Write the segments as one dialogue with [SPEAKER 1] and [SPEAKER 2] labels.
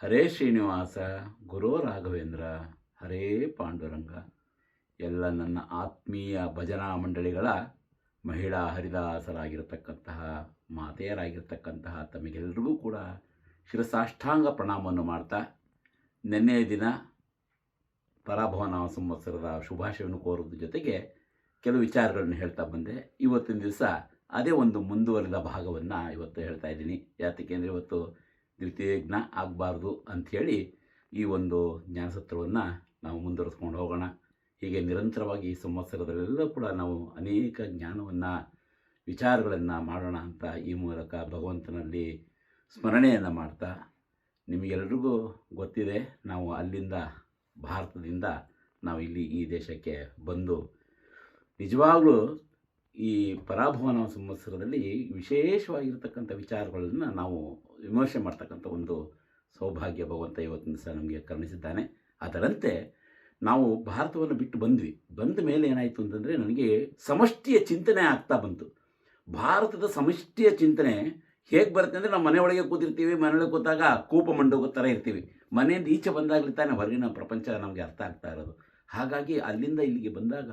[SPEAKER 1] ಹರೇ ಶ್ರೀನಿವಾಸ ಗುರೋ ರಾಘವೇಂದ್ರ ಹರೇ ಪಾಂಡುರಂಗ. ಎಲ್ಲ ನನ್ನ ಆತ್ಮೀಯ ಭಜನಾ ಮಂಡಳಿಗಳ ಮಹಿಳಾ ಹರಿದಾಸರಾಗಿರತಕ್ಕಂತಹ ಮಾತೆಯರಾಗಿರ್ತಕ್ಕಂತಹ ತಮಗೆಲ್ಲರಿಗೂ ಕೂಡ ಶಿರಸಾಷ್ಟಾಂಗ ಪ್ರಣಾಮವನ್ನು ಮಾಡ್ತಾ, ನಿನ್ನೆಯ ದಿನ ಪರಾಭವನ ಸಂವತ್ಸರದ ಶುಭಾಶಯವನ್ನು ಕೋರೋದ್ರ ಜೊತೆಗೆ ಕೆಲವು ವಿಚಾರಗಳನ್ನು ಹೇಳ್ತಾ ಬಂದೆ. ಇವತ್ತಿನ ದಿವಸ ಅದೇ ಒಂದು ಮುಂದುವರಿದ ಭಾಗವನ್ನು ಇವತ್ತು ಹೇಳ್ತಾ ಇದ್ದೀನಿ. ಯಾತಕ್ಕೆ ಅಂದರೆ ಇವತ್ತು ದ್ವಿತೀಯಜ್ಞ ಆಗಬಾರ್ದು ಅಂಥೇಳಿ ಈ ಒಂದು ಜ್ಞಾನಸತ್ರವನ್ನು ನಾವು ಮುಂದುವರಿಸ್ಕೊಂಡು ಹೋಗೋಣ. ಹೀಗೆ ನಿರಂತರವಾಗಿ ಈ ಸಂವತ್ಸರದಲ್ಲೆಲ್ಲ ಕೂಡ ನಾವು ಅನೇಕ ಜ್ಞಾನವನ್ನು ವಿಚಾರಗಳನ್ನು ಮಾಡೋಣ ಅಂತ ಈ ಮೂಲಕ ಭಗವಂತನಲ್ಲಿ ಸ್ಮರಣೆಯನ್ನು ಮಾಡ್ತಾ, ನಿಮಗೆಲ್ರಿಗೂ ಗೊತ್ತಿದೆ ನಾವು ಅಲ್ಲಿಂದ ಭಾರತದಿಂದ ನಾವು ಇಲ್ಲಿ ಈ ದೇಶಕ್ಕೆ ಬಂದು ನಿಜವಾಗಲೂ ಈ ಪರಾಭವನ ಸಂವತ್ಸರದಲ್ಲಿ ವಿಶೇಷವಾಗಿರ್ತಕ್ಕಂಥ ವಿಚಾರಗಳನ್ನು ನಾವು ವಿಮರ್ಶೆ ಮಾಡ್ತಕ್ಕಂಥ ಒಂದು ಸೌಭಾಗ್ಯ ಭಗವಂತ ಇವತ್ತಿನ ದಿವಸ ನಮಗೆ ಕರುಣಿಸಿದ್ದಾನೆ. ಅದರಂತೆ ನಾವು ಭಾರತವನ್ನು ಬಿಟ್ಟು ಬಂದ ಮೇಲೆ ಏನಾಯಿತು ಅಂತಂದರೆ, ನನಗೆ ಸಮಷ್ಟಿಯ ಚಿಂತನೆ ಆಗ್ತಾ ಬಂತು. ಭಾರತದ ಸಮಷ್ಟಿಯ ಚಿಂತನೆ ಹೇಗೆ ಬರುತ್ತೆ ಅಂದರೆ, ನಾವು ಮನೆಯೊಳಗೆ ಕೂತಿರ್ತೀವಿ, ಮನೆಯೊಳಗೆ ಕೂತಾಗ ಕೂಪ ಮಂಡೋಗೋ ಥರ ಇರ್ತೀವಿ. ಮನೆಯಿಂದ ಈಚೆ ಬಂದಾಗಲಿ ತಾನೇ ಹೊರಗಿನ ಪ್ರಪಂಚ ನಮಗೆ ಅರ್ಥ ಆಗ್ತಾ ಇರೋದು. ಹಾಗಾಗಿ ಅಲ್ಲಿಂದ ಇಲ್ಲಿಗೆ ಬಂದಾಗ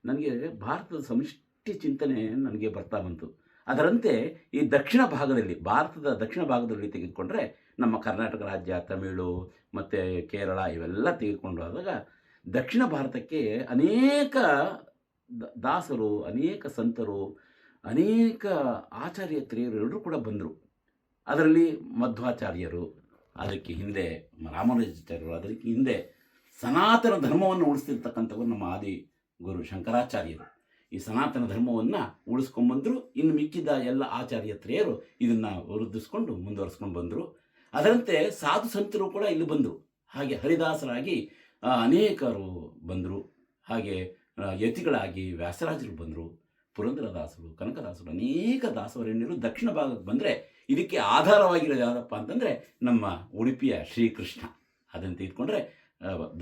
[SPEAKER 1] ನನಗೆ ಭಾರತದ ಸಮಷ್ಟಿ ಚಿಂತನೆ ನನಗೆ ಬರ್ತಾ ಬಂತು. ಅದರಂತೆ ಈ ದಕ್ಷಿಣ ಭಾಗದಲ್ಲಿ, ಭಾರತದ ದಕ್ಷಿಣ ಭಾಗದಲ್ಲಿ ತೆಗೆದುಕೊಂಡ್ರೆ ನಮ್ಮ ಕರ್ನಾಟಕ ರಾಜ್ಯ, ತಮಿಳು ಮತ್ತು ಕೇರಳ ಇವೆಲ್ಲ ತೆಗೆದುಕೊಂಡು ಹೋದಾಗ ದಕ್ಷಿಣ ಭಾರತಕ್ಕೆ ಅನೇಕ ದಾಸರು, ಅನೇಕ ಸಂತರು, ಅನೇಕ ಆಚಾರ್ಯತ್ರಿಯರು ಎಲ್ಲರೂ ಕೂಡ ಬಂದರು. ಅದರಲ್ಲಿ ಮಧ್ವಾಚಾರ್ಯರು, ಅದಕ್ಕೆ ಹಿಂದೆ ರಾಮಾನುಜಾಚಾರ್ಯರು, ಅದಕ್ಕೆ ಹಿಂದೆ ಸನಾತನ ಧರ್ಮವನ್ನು ಉಳಿಸ್ತಿರ್ತಕ್ಕಂಥವ್ರು ನಮ್ಮ ಆದಿ ಗುರು ಶಂಕರಾಚಾರ್ಯರು. ಈ ಸನಾತನ ಧರ್ಮವನ್ನು ಉಳಿಸ್ಕೊಂಡ್ಬಂದರು. ಇನ್ನು ಮಿಕ್ಕಿದ ಎಲ್ಲ ಆಚಾರ್ಯತ್ರಿಯರು ಇದನ್ನು ವೃದ್ಧಿಸ್ಕೊಂಡು ಮುಂದುವರಿಸ್ಕೊಂಡು ಬಂದರು. ಅದರಂತೆ ಸಾಧು ಸಂತರು ಕೂಡ ಇಲ್ಲಿ ಬಂದರು. ಹಾಗೆ ಹರಿದಾಸರಾಗಿ ಅನೇಕರು ಬಂದರು. ಹಾಗೆ ಯತಿಗಳಾಗಿ ವ್ಯಾಸರಾಜರು ಬಂದರು, ಪುರಂದರದಾಸರು, ಕನಕದಾಸರು, ಅನೇಕ ದಾಸವರೇಣ್ಯರು ದಕ್ಷಿಣ ಭಾಗಕ್ಕೆ ಬಂದರೆ ಇದಕ್ಕೆ ಆಧಾರವಾಗಿರೋದು ಯಾವುದಪ್ಪ ಅಂತಂದರೆ ನಮ್ಮ ಉಡುಪಿಯ ಶ್ರೀಕೃಷ್ಣ. ಅದನ್ನು ತೆಗೆದುಕೊಂಡ್ರೆ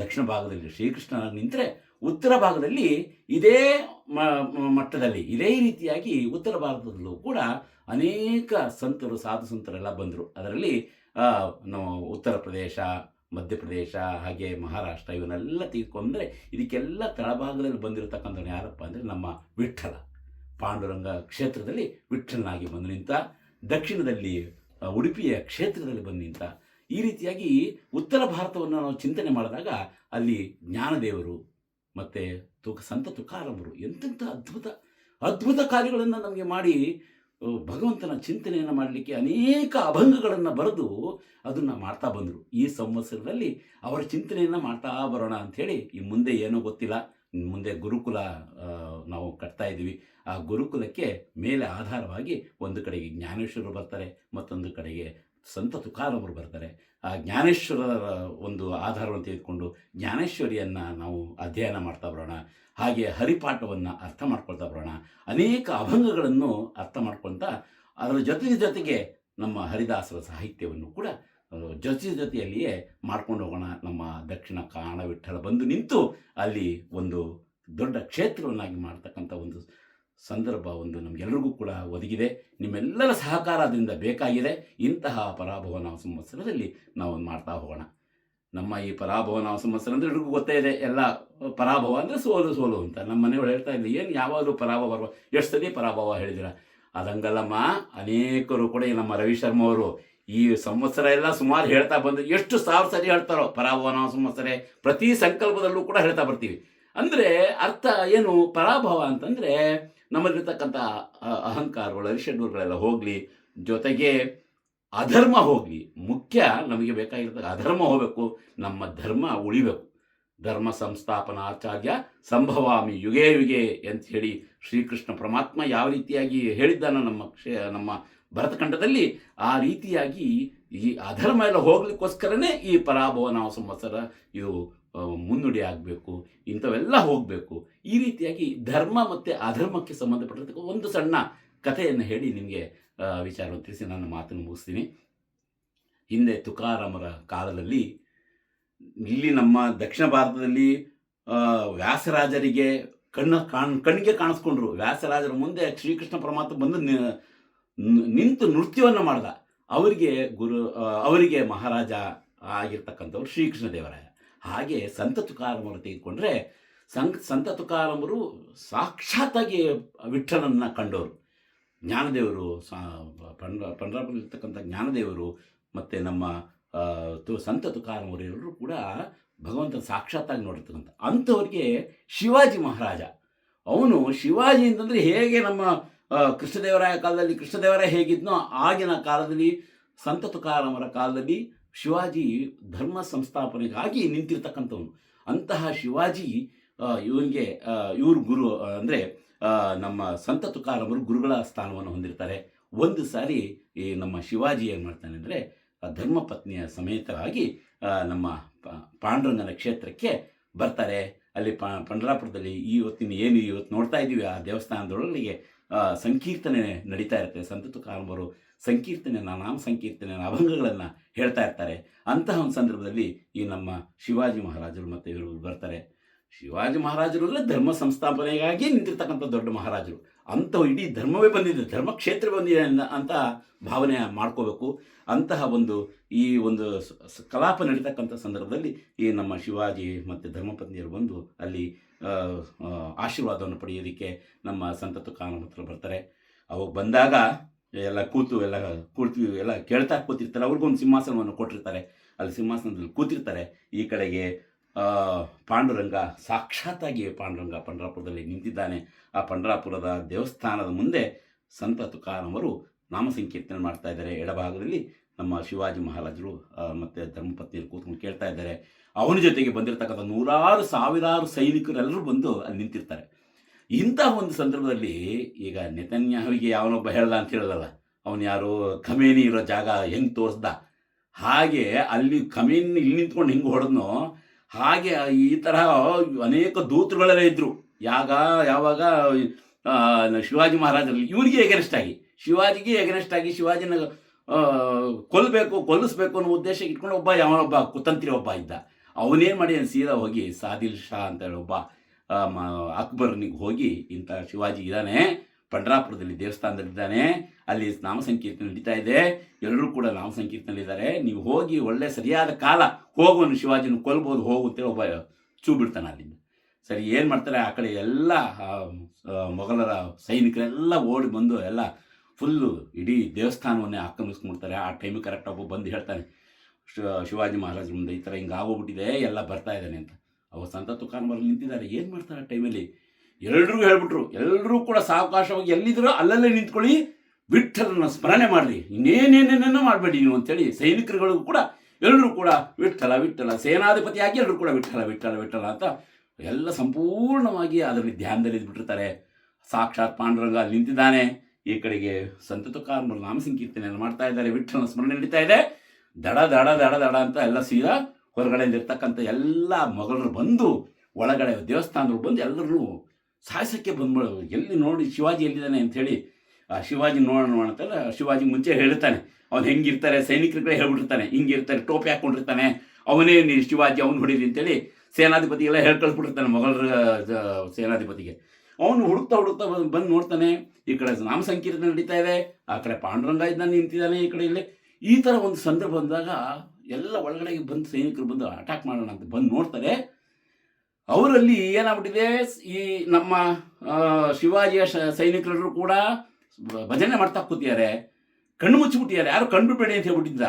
[SPEAKER 1] ದಕ್ಷಿಣ ಭಾಗದಲ್ಲಿ ಶ್ರೀಕೃಷ್ಣ ನಿಂತರೆ, ಉತ್ತರ ಭಾಗದಲ್ಲಿ ಇದೇ ಮಟ್ಟದಲ್ಲಿ ಇದೇ ರೀತಿಯಾಗಿ ಉತ್ತರ ಭಾರತದಲ್ಲೂ ಕೂಡ ಅನೇಕ ಸಂತರು, ಸಾಧು ಸಂತರೆಲ್ಲ ಬಂದರು. ಅದರಲ್ಲಿ ಉತ್ತರ ಪ್ರದೇಶ, ಮಧ್ಯಪ್ರದೇಶ, ಹಾಗೆ ಮಹಾರಾಷ್ಟ್ರ ಇವನ್ನೆಲ್ಲ ತೆಗೆದುಕೊಂಡ್ರೆ ಇದಕ್ಕೆಲ್ಲ ತಳಭಾಗದಲ್ಲಿ ಬಂದಿರತಕ್ಕಂಥವ್ರು ಯಾರಪ್ಪ ಅಂದರೆ ನಮ್ಮ ವಿಠ್ಠಲ ಪಾಂಡುರಂಗ ಕ್ಷೇತ್ರದಲ್ಲಿ ವಿಠ್ಠಲನಾಗಿ ಬಂದು ನಿಂತ, ದಕ್ಷಿಣದಲ್ಲಿ ಉಡುಪಿಯ ಕ್ಷೇತ್ರದಲ್ಲಿ ಬಂದು ನಿಂತ. ಈ ರೀತಿಯಾಗಿ ಉತ್ತರ ಭಾರತವನ್ನು ನಾವು ಚಿಂತನೆ ಮಾಡಿದಾಗ ಅಲ್ಲಿ ಜ್ಞಾನದೇವರು ಮತ್ತು ಸಂತ ತುಕಾರಾಮರು ಎಂತೆಂಥ ಅದ್ಭುತ ಕಾರ್ಯಗಳನ್ನು ನಮಗೆ ಮಾಡಿ ಭಗವಂತನ ಚಿಂತನೆಯನ್ನು ಮಾಡಲಿಕ್ಕೆ ಅನೇಕ ಅಭಂಗಗಳನ್ನು ಬರೆದು ಅದನ್ನು ಮಾಡ್ತಾ ಬಂದರು. ಈ ಸಂವತ್ಸರದಲ್ಲಿ ಅವರ ಚಿಂತನೆಯನ್ನು ಮಾಡ್ತಾ ಬರೋಣ ಅಂಥೇಳಿ, ಈ ಮುಂದೆ ಏನೋ ಗೊತ್ತಿಲ್ಲ, ಮುಂದೆ ಗುರುಕುಲ ನಾವು ಕಟ್ತಾ ಇದ್ದೀವಿ. ಆ ಗುರುಕುಲಕ್ಕೆ ಮೇಲೆ ಆಧಾರವಾಗಿ ಒಂದು ಕಡೆಗೆ ಜ್ಞಾನೇಶ್ವರರು ಬರ್ತಾರೆ, ಮತ್ತೊಂದು ಕಡೆಗೆ ಸಂತ ತುಕಾರಾಮರು ಬರ್ತಾರೆ. ಆ ಜ್ಞಾನೇಶ್ವರರ ಒಂದು ಆಧಾರವನ್ನು ತೆಗೆದುಕೊಂಡು ಜ್ಞಾನೇಶ್ವರಿಯನ್ನು ನಾವು ಅಧ್ಯಯನ ಮಾಡ್ತಾ ಬರೋಣ. ಹಾಗೆ ಹರಿಪಾಠವನ್ನು ಅರ್ಥ ಮಾಡ್ಕೊಳ್ತಾ ಬರೋಣ. ಅನೇಕ ಅಭಂಗಗಳನ್ನು ಅರ್ಥ ಮಾಡ್ಕೊಳ್ತಾ ಅದರ ಜೊತೆಗೆ ನಮ್ಮ ಹರಿದಾಸರ ಸಾಹಿತ್ಯವನ್ನು ಕೂಡ ಜೊತೆಯಲ್ಲಿಯೇ ಮಾಡ್ಕೊಂಡು ಹೋಗೋಣ. ನಮ್ಮ ದಕ್ಷಿಣ ಕಾಣ ವಿಠ್ಠಲ ಬಂದು ನಿಂತು ಅಲ್ಲಿ ಒಂದು ದೊಡ್ಡ ಕ್ಷೇತ್ರವನ್ನಾಗಿ ಮಾಡ್ತಕ್ಕಂಥ ಒಂದು ಸಂದರ್ಭ ಒಂದು ನಮಗೆಲ್ಲರಿಗೂ ಕೂಡ ಒದಗಿದೆ. ನಿಮ್ಮೆಲ್ಲರ ಸಹಕಾರ ಅದರಿಂದ ಬೇಕಾಗಿದೆ. ಇಂತಹ ಪರಾಭವನ ಸಂವತ್ಸರದಲ್ಲಿ ನಾವು ಮಾಡ್ತಾ ಹೋಗೋಣ. ನಮ್ಮ ಈ ಪರಾಭವನ ಸಂವತ್ಸರ ಅಂದರೆ ಎಲ್ರಿಗೂ ಗೊತ್ತೇ ಇದೆ. ಎಲ್ಲ ಪರಾಭವ ಅಂದರೆ ಸೋಲು ಅಂತ. ನಮ್ಮ ಮನೆಯವರು ಹೇಳ್ತಾ ಇದ್ದರು, ಏನು ಯಾವಾಗಲೂ ಪರಾಭವ, ಎಷ್ಟು ಸತಿ ಪರಾಭವ ಹೇಳಿದಿರ. ಅದಂಗಲ್ಲಮ್ಮ, ಅನೇಕರು ಕೂಡ ನಮ್ಮ ರವಿ ಶರ್ಮ ಅವರು ಈ ಸಂವತ್ಸರ ಎಲ್ಲ ಸುಮಾರು ಹೇಳ್ತಾ ಬಂದು ಎಷ್ಟು ಸಾವಿರ ಸರಿ ಹೇಳ್ತಾರೋ ಪರಾಭವನ ಸಂವತ್ಸರ, ಪ್ರತಿ ಸಂಕಲ್ಪದಲ್ಲೂ ಕೂಡ ಹೇಳ್ತಾ ಬರ್ತೀವಿ. ಅಂದರೆ ಅರ್ಥ ಏನು? ಪರಾಭವ ಅಂತಂದರೆ ನಮ್ಮಲ್ಲಿರ್ತಕ್ಕಂಥ ಅಹಂಕಾರಗಳು, ಅರಿಷಡ್ವರ್ಗಳೆಲ್ಲ ಹೋಗಲಿ, ಜೊತೆಗೆ ಅಧರ್ಮ ಹೋಗಲಿ. ಮುಖ್ಯ ನಮಗೆ ಬೇಕಾಗಿರ್ತಕ್ಕ ಅಧರ್ಮ ಹೋಗಬೇಕು, ನಮ್ಮ ಧರ್ಮ ಉಳಿಬೇಕು. ಧರ್ಮ ಸಂಸ್ಥಾಪನಾಚಾರ್ಯ ಸಂಭವಾಮಿ ಯುಗೇ ಯುಗೇ ಅಂತ ಹೇಳಿ ಶ್ರೀಕೃಷ್ಣ ಪರಮಾತ್ಮ ಯಾವ ರೀತಿಯಾಗಿ ಹೇಳಿದ್ದಾನ ನಮ್ಮ ಭರತಖಂಡದಲ್ಲಿ, ಆ ರೀತಿಯಾಗಿ ಈ ಅಧರ್ಮ ಎಲ್ಲ ಹೋಗ್ಲಿಕ್ಕೋಸ್ಕರನೇ ಈ ಪರಾಭವನ ಸಂವತ್ಸರ ಇದು ಮುನ್ನುಡಿ ಆಗಬೇಕು, ಇಂಥವೆಲ್ಲ ಹೋಗಬೇಕು. ಈ ರೀತಿಯಾಗಿ ಧರ್ಮ ಮತ್ತು ಅಧರ್ಮಕ್ಕೆ ಸಂಬಂಧಪಟ್ಟಿರ್ತಕ್ಕ ಒಂದು ಸಣ್ಣ ಕಥೆಯನ್ನು ಹೇಳಿ ನಿಮಗೆ ವಿಚಾರವನ್ನು ತಿಳಿಸಿ ನನ್ನ ಮಾತನ್ನು ಮುಗಿಸ್ತೀನಿ. ಹಿಂದೆ ತುಕಾರಾಮರ ಕಾಲದಲ್ಲಿ ಇಲ್ಲಿ ನಮ್ಮ ದಕ್ಷಿಣ ಭಾರತದಲ್ಲಿ ವ್ಯಾಸರಾಜರಿಗೆ ಕಣ್ಣಿಗೆ ಕಾಣಿಸ್ಕೊಂಡ್ರು. ವ್ಯಾಸರಾಜರ ಮುಂದೆ ಶ್ರೀಕೃಷ್ಣ ಪರಮಾತ್ಮ ಬಂದು ನಿಂತು ನೃತ್ಯವನ್ನು ಮಾಡ್ದ. ಅವರಿಗೆ ಮಹಾರಾಜ ಆಗಿರ್ತಕ್ಕಂಥವ್ರು ಶ್ರೀಕೃಷ್ಣ ದೇವರಾಯ. ಹಾಗೆ ಸಂತ ತುಕಾರಾಮರು ತೆಗೆದುಕೊಂಡ್ರೆ ಸಂತ ತುಕಾರಾಮರು ಸಾಕ್ಷಾತ್ತಾಗಿ ವಿಠ್ಠಲನನ್ನು ಕಂಡವರು. ಜ್ಞಾನದೇವರು ಪಂಡ್ರಾಪುರದಲ್ಲಿರ್ತಕ್ಕಂಥ ಜ್ಞಾನದೇವರು ಮತ್ತು ನಮ್ಮ ಸಂತ ತುಕಾರಾಮರು ಎಲ್ಲರೂ ಕೂಡ ಭಗವಂತನ ಸಾಕ್ಷಾತ್ತಾಗಿ ನೋಡಿರ್ತಕ್ಕಂಥ ಅಂಥವ್ರಿಗೆ ಶಿವಾಜಿ ಮಹಾರಾಜ ಅವನು ಶಿವಾಜಿ ಅಂತಂದರೆ ಹೇಗೆ ನಮ್ಮ ಕೃಷ್ಣದೇವರಾಯ ಕಾಲದಲ್ಲಿ ಕೃಷ್ಣದೇವರಾಯ ಹೇಗಿದ್ನೋ ಆಗಿನ ಕಾಲದಲ್ಲಿ ಸಂತ ತುಕಾರಾಮರ ಕಾಲದಲ್ಲಿ ಶಿವಾಜಿ ಧರ್ಮ ಸಂಸ್ಥಾಪನೆಗಾಗಿ ನಿಂತಿರ್ತಕ್ಕಂಥವನು. ಅಂತಹ ಶಿವಾಜಿ ಇವನಿಗೆ ಇವರು ಗುರು ಅಂದರೆ ನಮ್ಮ ಸಂತ ತುಕಾರಾಮರು ಗುರುಗಳ ಸ್ಥಾನವನ್ನು ಹೊಂದಿರ್ತಾರೆ. ಒಂದು ಸಾರಿ ಈ ನಮ್ಮ ಶಿವಾಜಿ ಏನು ಮಾಡ್ತಾನೆ ಅಂದರೆ ಧರ್ಮಪತ್ನಿಯ ಸಮೇತವಾಗಿ ನಮ್ಮ ಪಾಂಡುರಂಗನ ಕ್ಷೇತ್ರಕ್ಕೆ ಬರ್ತಾರೆ. ಅಲ್ಲಿ ಪಂಡ್ರಾಪುರದಲ್ಲಿ ಇವತ್ತು ನೋಡ್ತಾ ಇದ್ದೀವಿ ಆ ದೇವಸ್ಥಾನದೊಳಗೆ ಸಂಕೀರ್ತನೆ ನಡೀತಾ ಇರುತ್ತೆ. ಸಂತ ತುಕಾರಾಮರು ನಾಮ ಸಂಕೀರ್ತನೆ ಅಭಂಗಗಳನ್ನು ಹೇಳ್ತಾ ಇರ್ತಾರೆ. ಅಂತಹ ಒಂದು ಸಂದರ್ಭದಲ್ಲಿ ಈ ನಮ್ಮ ಶಿವಾಜಿ ಮಹಾರಾಜರು ಮತ್ತು ಇವರು ಬರ್ತಾರೆ. ಶಿವಾಜಿ ಮಹಾರಾಜರು ಅಂದರೆ ಧರ್ಮ ಸಂಸ್ಥಾಪನೆಗಾಗಿ ನಿಂತಿರ್ತಕ್ಕಂಥ ದೊಡ್ಡ ಮಹಾರಾಜರು. ಅಂಥ ಇಡೀ ಧರ್ಮವೇ ಬಂದಿದೆ, ಧರ್ಮಕ್ಷೇತ್ರ ಬಂದಿದೆ ಅಂತ ಭಾವನೆ ಮಾಡ್ಕೋಬೇಕು. ಅಂತಹ ಈ ಒಂದು ಕಲಾಪ ನಡೀತಕ್ಕಂಥ ಸಂದರ್ಭದಲ್ಲಿ ಈ ನಮ್ಮ ಶಿವಾಜಿ ಮತ್ತು ಧರ್ಮಪತ್ನಿಯರು ಬಂದು ಅಲ್ಲಿ ಆಶೀರ್ವಾದವನ್ನು ಪಡೆಯೋದಕ್ಕೆ ನಮ್ಮ ಸಂತ ತುಕಾರಾಮ ಹತ್ರ ಬರ್ತಾರೆ. ಅವಾಗ ಬಂದಾಗ ಎಲ್ಲ ಕೂಡ್ತೀವಿ, ಎಲ್ಲ ಕೇಳ್ತಾ ಕೂತಿರ್ತಾರೆ. ಅವ್ರಿಗೊಂದು ಸಿಂಹಾಸನವನ್ನು ಕೊಟ್ಟಿರ್ತಾರೆ. ಅಲ್ಲಿ ಸಿಂಹಾಸನದಲ್ಲಿ ಕೂತಿರ್ತಾರೆ. ಈ ಕಡೆಗೆ ಪಾಂಡುರಂಗ ಸಾಕ್ಷಾತ್ತಾಗಿ ಪಾಂಡುರಂಗ ಪಂಡ್ರಾಪುರದಲ್ಲಿ ನಿಂತಿದ್ದಾನೆ. ಆ ಪಂಡ್ರಾಪುರದ ದೇವಸ್ಥಾನದ ಮುಂದೆ ಸಂತ ತುಕಾರಾಮರು ನಾಮ ಸಂಕೀರ್ತನೆ ಮಾಡ್ತಾ ಇದ್ದಾರೆ. ಎಡಭಾಗದಲ್ಲಿ ನಮ್ಮ ಶಿವಾಜಿ ಮಹಾರಾಜರು ಮತ್ತು ಧರ್ಮಪತ್ನಿಯರು ಕೂತ್ಕೊಂಡು ಕೇಳ್ತಾ ಇದ್ದಾರೆ. ಅವನ ಜೊತೆಗೆ ಬಂದಿರತಕ್ಕಂಥ ನೂರಾರು ಸಾವಿರಾರು ಸೈನಿಕರೆಲ್ಲರೂ ಬಂದು ಅಲ್ಲಿ ನಿಂತಿರ್ತಾರೆ. ಇಂಥ ಒಂದು ಸಂದರ್ಭದಲ್ಲಿ ಈಗ ನೆತನ್ಯಾಹುವಿಗೆ ಯಾವನೊಬ್ಬ ಹೇಳ್ದ ಅಂತ ಹೇಳೋದಲ್ಲ, ಅವನು ಯಾರು ಖಮೇನಿ ಇರೋ ಜಾಗ ಹೆಂಗೆ ತೋರಿಸ್ದ, ಹಾಗೆ ಅಲ್ಲಿ ಖಮೇನಿ ಇಲ್ಲಿ ನಿಂತ್ಕೊಂಡು ಹೆಂಗೆ ಹೊಡೆದ್ನೋ ಹಾಗೆ ಈ ತರಹ ಅನೇಕ ದೂತರುಗಳೆಲ್ಲ ಇದ್ದರು. ಯಾವಾಗ ಶಿವಾಜಿ ಮಹಾರಾಜರಲ್ಲಿ ಇವನಿಗೆ ಎಗನೆಸ್ಟ್ ಆಗಿ ಶಿವಾಜಿನ ಕೊಲ್ಲಿಸ್ಬೇಕು ಅನ್ನೋ ಉದ್ದೇಶ ಇಟ್ಕೊಂಡು ಯಾವನೊಬ್ಬ ಕುತಂತ್ರಿ ಒಬ್ಬ ಇದ್ದ. ಅವನೇನು ಮಾಡಿ ಸೀದಾ ಹೋಗಿ ಸಾದಿಲ್ ಶಾ ಅಂತ ಹೇಳಿ ಒಬ್ಬ ಅಕ್ಬರ್ನಿಗೆ ಹೋಗಿ ಇಂಥ ಶಿವಾಜಿ ಇದ್ದಾನೆ, ಪಂಡ್ರಾಪುರದಲ್ಲಿ ದೇವಸ್ಥಾನದಲ್ಲಿದ್ದಾನೆ, ಅಲ್ಲಿ ನಾಮ ಸಂಕೀರ್ತನೆ ನಡೀತಾ ಇದೆ, ಎಲ್ಲರೂ ಕೂಡ ನಾಮ ಸಂಕೀರ್ತನೆಯಲ್ಲಿದ್ದಾರೆ, ನೀವು ಹೋಗಿ ಒಳ್ಳೆ ಸರಿಯಾದ ಕಾಲ ಹೋಗುವನು ಶಿವಾಜಿನ ಕೊಲ್ಬೋದು ಹೋಗು ಅಂತೇಳಿ ಒಬ್ಬ ಚೂ ಬಿಡ್ತಾನೆ ಅಲ್ಲಿಂದ. ಸರಿ ಏನು ಮಾಡ್ತಾರೆ, ಆ ಕಡೆ ಎಲ್ಲ ಮೊಘಲರ ಸೈನಿಕರೆಲ್ಲ ಓಡಿ ಬಂದು ಎಲ್ಲ ಫುಲ್ಲು ಇಡೀ ದೇವಸ್ಥಾನವನ್ನೇ ಆಕ್ರಮಿಸ್ಕೊಂಡ್ಬಿಡ್ತಾರೆ. ಆ ಟೈಮಿಗೆ ಕರೆಕ್ಟ್ ಒಬ್ಬ ಬಂದು ಹೇಳ್ತಾನೆ ಶಿವಾಜಿ ಮಹಾರಾಜ ಮುಂದೆ, ಈ ಥರ ಹಿಂಗೆ ಆಗೋಗ್ಬಿಟ್ಟಿದೆ, ಎಲ್ಲ ಬರ್ತಾ ಇದ್ದಾನೆ ಅಂತ. ಅವ ಸಂತ ತುಕಾರಾಮರು ನಿಂತಿದ್ದಾರೆ. ಏನು ಮಾಡ್ತಾರೆ ಆ ಟೈಮಲ್ಲಿ, ಎಲ್ರಿಗೂ ಹೇಳ್ಬಿಟ್ರು, ಎಲ್ಲರೂ ಕೂಡ ಸಾವಕಾಶವಾಗಿ ಎಲ್ಲಿದ್ರು ಅಲ್ಲಲ್ಲೇ ನಿಂತ್ಕೊಳ್ಳಿ, ವಿಠ್ಠಲನ ಸ್ಮರಣೆ ಮಾಡಿರಿ, ಇನ್ನೇನೇನೇನೇನೋ ಮಾಡಬೇಡಿ ನೀವು ಅಂತೇಳಿ ಸೈನಿಕರುಗಳಿಗೂ ಕೂಡ ಎಲ್ಲರೂ ಕೂಡ ವಿಠ್ಠಲ ಸೇನಾಧಿಪತಿಯಾಗಿ ಎಲ್ಲರೂ ಕೂಡ ವಿಠ್ಠಲ ಅಂತ ಎಲ್ಲ ಸಂಪೂರ್ಣವಾಗಿ ಅದರಲ್ಲಿ ಧ್ಯಾನದಲ್ಲಿ ಇದ್ಬಿಟ್ಟಿರ್ತಾರೆ. ಸಾಕ್ಷಾತ್ ಪಾಂಡುರಂಗ ಅಲ್ಲಿ ನಿಂತಿದ್ದಾನೆ. ಈ ಕಡೆಗೆ ಸಂತ ತುಕಾರಾಮರು ನಾಮ ಸಂಕೀರ್ತನೆಯನ್ನು ಮಾಡ್ತಾ ಇದ್ದಾರೆ, ವಿಠ್ಠಲನ ಸ್ಮರಣೆ ನಡೀತಾ ಇದೆ. ದಡ ದಡ ದಡ ದಡ ಅಂತ ಎಲ್ಲ ಸೀದಾ ಹೊರಗಡೆಯಲ್ಲಿರ್ತಕ್ಕಂಥ ಎಲ್ಲ ಮೊಘಲರು ಬಂದು ಒಳಗಡೆ ದೇವಸ್ಥಾನದವ್ರು ಬಂದು ಎಲ್ಲರೂ ಸಾಯಿಸೋಕ್ಕೆ ಬಂದ್ಬಿಡೋದು. ಎಲ್ಲಿ ನೋಡಿ ಶಿವಾಜಿ ಎಲ್ಲಿದ್ದಾನೆ ಅಂಥೇಳಿ ಆ ಶಿವಾಜಿ ನೋಡೋಣ ಅಂತಲ್ಲ, ಶಿವಾಜಿ ಮುಂಚೆ ಹೇಳ್ತಾನೆ ಅವ್ನು ಹೆಂಗಿರ್ತಾರೆ, ಸೈನಿಕರುಗಳೇ ಹೇಳ್ಬಿಟ್ಟಿರ್ತಾನೆ, ಹಿಂಗಿರ್ತಾರೆ, ಟೋಪಿ ಹಾಕ್ಕೊಂಡಿರ್ತಾನೆ, ಅವನೇ ಶಿವಾಜಿ ಅವ್ನು ಹೊಡೀರಿ ಅಂತೇಳಿ ಸೇನಾಧಿಪತಿ ಎಲ್ಲ ಹೇಳ್ಕಳಿಸ್ಬಿಟ್ಟಿರ್ತಾನೆ ಮೊಘಲರ ಸೇನಾಧಿಪತಿಗೆ. ಅವನು ಹುಡುಕ್ತಾ ಬಂದು ನೋಡ್ತಾನೆ, ಈ ಕಡೆ ನಾಮ ಸಂಕೀರ್ತನೆ ನಡೀತಾ ಇದೆ, ಆ ಕಡೆ ಪಾಂಡುರಂಗ ಇದ್ದಾನೆ ನಿಂತಿದ್ದಾನೆ, ಈ ಕಡೆ ಇಲ್ಲಿ. ಈ ಥರ ಒಂದು ಸಂದರ್ಭ ಬಂದಾಗ ಎಲ್ಲ ಒಳಗಡೆಗೆ ಬಂದು ಸೈನಿಕರು ಬಂದು ಅಟ್ಯಾಕ್ ಮಾಡೋಣ ಅಂತ ಬಂದು ನೋಡ್ತಾರೆ. ಅವರಲ್ಲಿ ಏನಾಗ್ಬಿಟ್ಟಿದೆ, ಈ ನಮ್ಮ ಶಿವಾಜಿಯ ಸೈನಿಕರೆಲ್ಲರೂ ಕೂಡ ಭಜನೆ ಮಾಡ್ತಾ ಕೂತಿದ್ದಾರೆ, ಕಣ್ಣು ಮುಚ್ಚಿಬಿಟ್ಟಿದ್ದಾರೆ. ಯಾರು ಕಣ್ಣು ಬಿಡಬೇಡಿ ಅಂತ ಹೇಳ್ಬಿಟ್ಟಿದ್ರ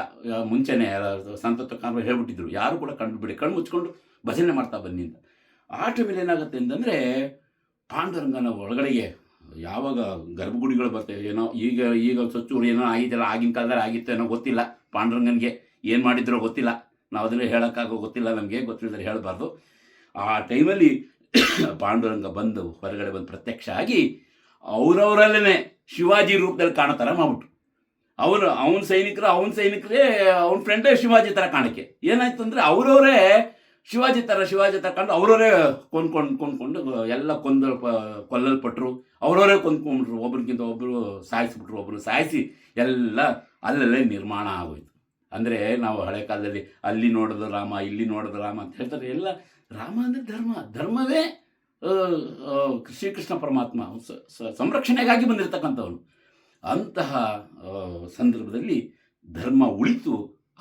[SPEAKER 1] ಮುಂಚೆನೇ ಸಂತ ತುಕಾರಾಮರು ಹೇಳ್ಬಿಟ್ಟಿದ್ರು, ಯಾರು ಕೂಡ ಕಣ್ಣು ಬಿಡಿ, ಕಣ್ಣು ಮುಚ್ಕೊಂಡು ಭಜನೆ ಮಾಡ್ತಾ ಬನ್ನಿ ಅಂತ. ಆ ಟೈಮಲ್ಲಿ ಏನಾಗುತ್ತೆ ಅಂತಂದರೆ ಪಾಂಡುರಂಗನ ಒಳಗಡೆಗೆ ಯಾವಾಗ ಗರ್ಭಗುಡಿಗಳು ಬರ್ತವೆ, ಏನೋ ಈಗ ಸ್ವಚ್ಛ ಏನೋ ಆಗಿದ್ದಲ್ಲ, ಆಗಿನ ಕಾಲದಲ್ಲಿ ಆಗಿತ್ತು ಏನೋ ಗೊತ್ತಿಲ್ಲ, ಪಾಂಡುರಂಗನಿಗೆ ಏನು ಮಾಡಿದ್ರೋ ಗೊತ್ತಿಲ್ಲ, ನಾವು ಅದನ್ನೇ ಹೇಳೋಕ್ಕಾಗೋ ಗೊತ್ತಿಲ್ಲ, ನಮಗೆ ಗೊತ್ತಿಲ್ಲದ್ರೆ ಹೇಳಬಾರ್ದು. ಆ ಟೈಮಲ್ಲಿ ಪಾಂಡುರಂಗ ಬಂದು ಹೊರಗಡೆ ಬಂದು ಪ್ರತ್ಯಕ್ಷ ಆಗಿ ಅವರವರಲ್ಲೇ ಶಿವಾಜಿ ರೂಪದಲ್ಲಿ ಕಾಣೋ ಥರ ಮಾಡ್ಬಿಟ್ರು. ಅವನ ಸೈನಿಕರೇ ಅವನ ಫ್ರೆಂಡೇ ಶಿವಾಜಿ ಥರ ಕಾಣಕ್ಕೆ ಏನಾಯ್ತು ಅಂದರೆ ಅವರವರೇ ಶಿವಾಜಿ ಥರ ಕಂಡು ಅವರವರೇ ಕೊಂಡ್ಕೊಂಡು ಎಲ್ಲ ಕೊಲ್ಲಲ್ಪಟ್ಟರು, ಅವರವರೇ ಕೊಂದ್ಕೊಂಡ್ಬಿಟ್ರು, ಒಬ್ರಿಗಿಂತ ಒಬ್ಬರು ಸಾಯಿಸಿಬಿಟ್ರು, ಒಬ್ಬರು ಸಾಯಿಸಿ ಎಲ್ಲ ಅಲ್ಲಲ್ಲೇ ನಿರ್ಮಾಣ ಆಗೋಯ್ತು. ಅಂದರೆ ನಾವು ಹಳೆ ಕಾಲದಲ್ಲಿ ಅಲ್ಲಿ ನೋಡೋದು ರಾಮ, ಇಲ್ಲಿ ನೋಡೋದು ರಾಮ ಅಂತ ಹೇಳ್ತಾರೆ. ಎಲ್ಲ ರಾಮ ಅಂದರೆ ಧರ್ಮವೇ ಶ್ರೀಕೃಷ್ಣ ಪರಮಾತ್ಮ ಸಂರಕ್ಷಣೆಗಾಗಿ ಬಂದಿರತಕ್ಕಂಥವನು. ಅಂತಹ ಸಂದರ್ಭದಲ್ಲಿ ಧರ್ಮ ಉಳಿತು,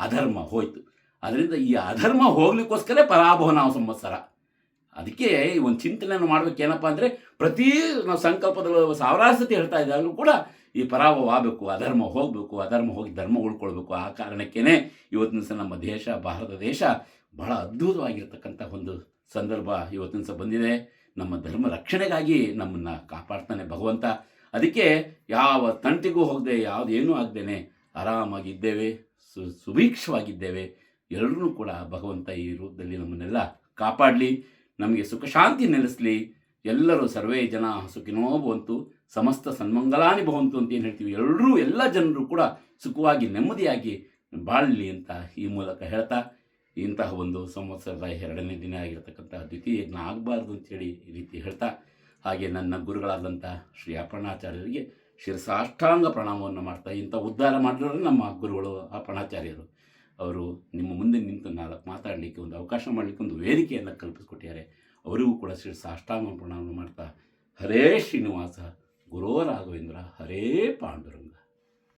[SPEAKER 1] ಅಧರ್ಮ ಹೋಯಿತು. ಅದರಿಂದ ಈ ಅಧರ್ಮ ಹೋಗ್ಲಿಕ್ಕೋಸ್ಕರ ಪರಾಭವನ ಸಂವತ್ಸರ. ಅದಕ್ಕೆ ಈ ಒಂದು ಚಿಂತನೆಯನ್ನು ಮಾಡಬೇಕೇನಪ್ಪ ಅಂದರೆ, ಪ್ರತಿ ನಾವು ಸಂಕಲ್ಪದ ಸಾವಿರಾರು ಸತಿ ಹೇಳ್ತಾ ಇದ್ದಾಗಲೂ ಕೂಡ ಈ ಪರಾಭವ ಆಗಬೇಕು, ಅಧರ್ಮ ಹೋಗಬೇಕು, ಅಧರ್ಮ ಹೋಗಿ ಧರ್ಮ ಉಳ್ಕೊಳ್ಬೇಕು. ಆ ಕಾರಣಕ್ಕೇ ಇವತ್ತಿನ ದಿವಸ ನಮ್ಮ ದೇಶ, ಭಾರತ ದೇಶ ಬಹಳ ಅದ್ಭುತವಾಗಿರ್ತಕ್ಕಂಥ ಒಂದು ಸಂದರ್ಭ ಇವತ್ತಿನ ದಿವಸ ಬಂದಿದೆ. ನಮ್ಮ ಧರ್ಮ ರಕ್ಷಣೆಗಾಗಿ ನಮ್ಮನ್ನು ಕಾಪಾಡ್ತಾನೆ ಭಗವಂತ. ಅದಕ್ಕೆ ಯಾವ ತಂಟಿಗೂ ಹೋಗದೆ, ಯಾವುದೇನೂ ಆಗದೇನೆ ಆರಾಮಾಗಿದ್ದೇವೆ, ಸುಭೀಕ್ಷವಾಗಿದ್ದೇವೆ. ಎಲ್ಲರೂ ಕೂಡ ಭಗವಂತ ಈ ರೂಪದಲ್ಲಿ ನಮ್ಮನ್ನೆಲ್ಲ ಕಾಪಾಡಲಿ, ನಮಗೆ ಸುಖ ಶಾಂತಿ ನೆಲೆಸಲಿ. ಎಲ್ಲರೂ ಸರ್ವೇ ಜನ ಸುಖಿನೋ ಭವಂತು, ಸಮಸ್ತ ಸನ್ಮಂಗಲಾನಿ ಭವಂತು ಅಂತ ಏನು ಹೇಳ್ತೀವಿ, ಎಲ್ಲ ಜನರು ಕೂಡ ಸುಖವಾಗಿ ನೆಮ್ಮದಿಯಾಗಿ ಬಾಳಲಿ ಅಂತ ಈ ಮೂಲಕ ಹೇಳ್ತಾ, ಇಂತಹ ಒಂದು ಸಂವತ್ಸರದ 2ನೇ ದಿನ ಆಗಿರತಕ್ಕಂಥ ದ್ವಿತೀಯ ಯಜ್ಞ ಆಗಬಾರ್ದು ಅಂಥೇಳಿ ಈ ರೀತಿ ಹೇಳ್ತಾ, ಹಾಗೆ ನನ್ನ ಗುರುಗಳಾದಂಥ ಶ್ರೀ ಅಪರ್ಣಾಚಾರ್ಯರಿಗೆ ಶಿರಸಾಷ್ಟಾಂಗ ಪ್ರಣಾಮವನ್ನು ಮಾಡ್ತಾ, ಇಂಥ ಉದ್ಧಾರ ಮಾಡಿರೋರು ನಮ್ಮ ಗುರುಗಳು ಅಪರ್ಣಾಚಾರ್ಯರು. ಅವರು ನಿಮ್ಮ ಮುಂದೆ ನಿಂತು 4 ಮಾತಾಡಲಿಕ್ಕೆ ಒಂದು ಅವಕಾಶ ಮಾಡಲಿಕ್ಕೆ ಒಂದು ವೇದಿಕೆಯನ್ನು ಕಲ್ಪಿಸಿಕೊಟ್ಟಿದ್ದಾರೆ. ಅವರಿಗೂ ಕೂಡ ಸಾಷ್ಟಾಂಗ ಪ್ರಣಾಮ ಮಾಡ್ತಾ, ಹರೇ ಶ್ರೀನಿವಾಸ, ಗುರೋ ರಾಘವೇಂದ್ರ, ಹರೇ ಪಾಂಡುರಂಗ.